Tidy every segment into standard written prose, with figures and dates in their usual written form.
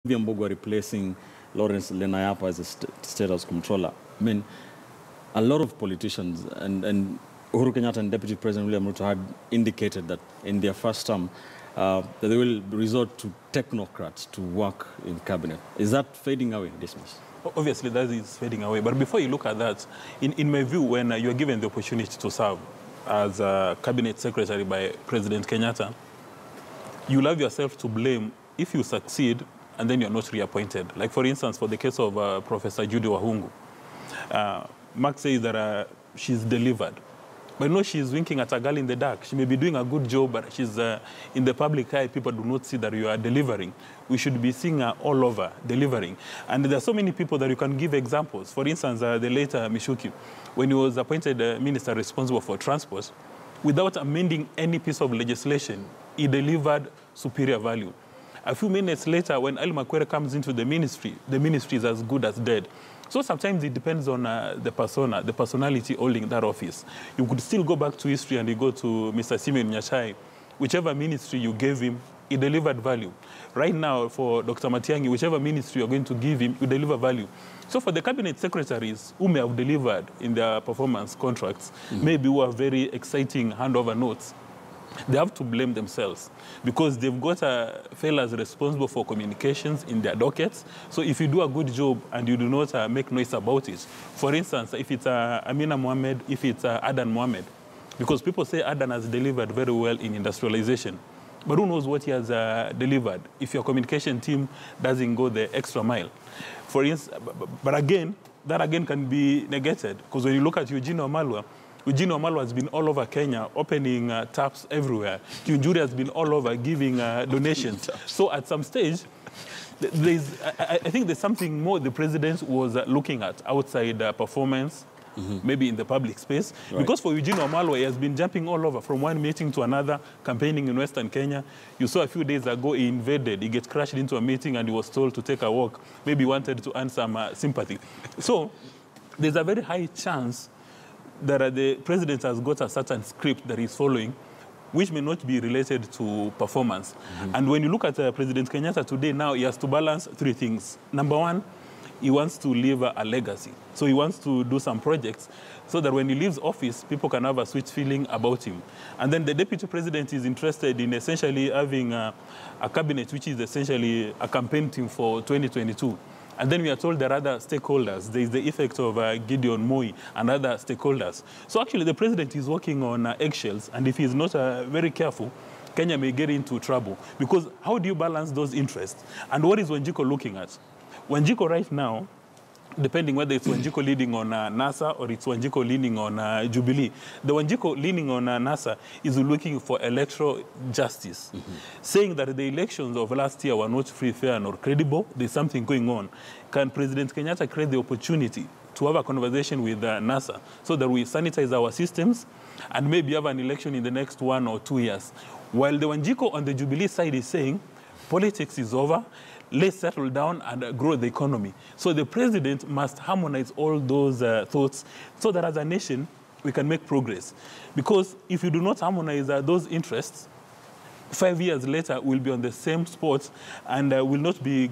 Mokua replacing Lawrence Lenayapa as a State House Comptroller. I mean, a lot of politicians and Uhuru Kenyatta and Deputy President William Ruto had indicated that in their first term, that they will resort to technocrats to work in cabinet. Is that fading away, Disumus? Obviously, that is fading away. But before you look at that, in my view, when you are given the opportunity to serve as a cabinet secretary by President Kenyatta, you'll have yourself to blame if you succeed and then you're not reappointed. Like, for instance, for the case of Professor Judy Wahungu, Mark says that she's delivered. But no, she's winking at a girl in the dark. She may be doing a good job, but she's in the public eye. People do not see that you are delivering. We should be seeing her all over delivering. And there are so many people that you can give examples. For instance, the late Mishuki, when he was appointed minister responsible for transport, without amending any piece of legislation, he delivered superior value. A few minutes later, when Ali Makwere comes into the ministry is as good as dead. So sometimes it depends on the persona, the personality holding that office. You could still go back to history and you go to Mr. Simeon Nyachai. Whichever ministry you gave him, he delivered value. Right now, for Dr. Matiang'i, whichever ministry you're going to give him, you deliver value. So for the cabinet secretaries who may have delivered in their performance contracts, maybe who are very exciting handover notes, they have to blame themselves because they've got fellas responsible for communications in their dockets. So if you do a good job and you do not make noise about it, for instance, if it's Amina Mohammed, if it's Adan Mohammed, because people say Adan has delivered very well in industrialization, but who knows what he has delivered if your communication team doesn't go the extra mile. For instance, but again, that again can be negated because when you look at Eugene Wamalwa has been all over Kenya, opening taps everywhere. Kiunjuri has been all over giving donations. So at some stage, I think there's something more the president was looking at outside performance, maybe in the public space. Right. Because for Eugene Wamalwa, he has been jumping all over from one meeting to another, campaigning in Western Kenya. You saw a few days ago, he invaded. He gets crashed into a meeting and he was told to take a walk. Maybe he wanted to earn some sympathy. So there's a very high chance that the president has got a certain script that he's following, which may not be related to performance. And when you look at President Kenyatta today, now he has to balance three things. Number one, he wants to leave a legacy. So he wants to do some projects so that when he leaves office, people can have a sweet feeling about him. And then the deputy president is interested in essentially having a cabinet, which is essentially a campaign team for 2022. And then we are told there are other stakeholders. There is the effect of Gideon Moi and other stakeholders. So actually the president is working on eggshells, and if he's not very careful, Kenya may get into trouble. Because how do you balance those interests? And what is Wanjiko looking at? Wanjiko right now, depending whether it's Wanjiko leading on NASA or it's Wanjiko leaning on Jubilee, the Wanjiko leaning on NASA is looking for electoral justice, saying that the elections of last year were not free, fair, nor credible. There's something going on. Can President Kenyatta create the opportunity to have a conversation with NASA so that we sanitize our systems and maybe have an election in the next 1 or 2 years? While the Wanjiko on the Jubilee side is saying, politics is over, let's settle down and grow the economy. So the president must harmonize all those thoughts so that as a nation, we can make progress. Because if you do not harmonize those interests, 5 years later, we'll be on the same spot and will not be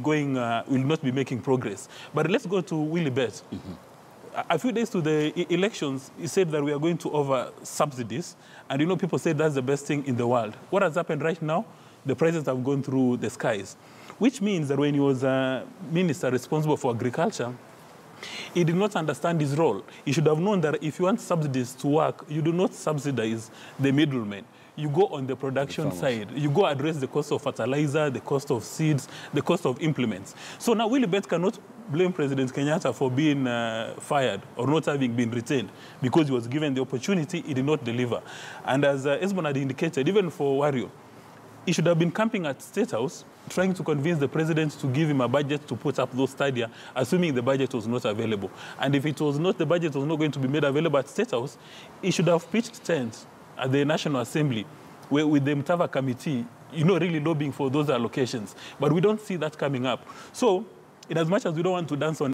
making progress. But let's go to Willie Bet. A few days to the elections, he said that we are going to over subsidies. And you know, people say that's the best thing in the world. What has happened right now? The prices have gone through the skies. Which means that when he was a minister responsible for agriculture, he did not understand his role. He should have known that if you want subsidies to work, you do not subsidize the middlemen. You go on the production side. You go address the cost of fertilizer, the cost of seeds, the cost of implements. So now Willie Bet cannot blame President Kenyatta for being fired or not having been retained because he was given the opportunity, he did not deliver. And as Esmond had indicated, even for Wario, he should have been camping at State House, trying to convince the president to give him a budget to put up those stadia, assuming the budget was not available. And if it was not, the budget was not going to be made available at State House, he should have pitched tents at the National Assembly with the Mtava Committee, you know, really lobbying for those allocations. But we don't see that coming up. So, in as much as we don't want to dance on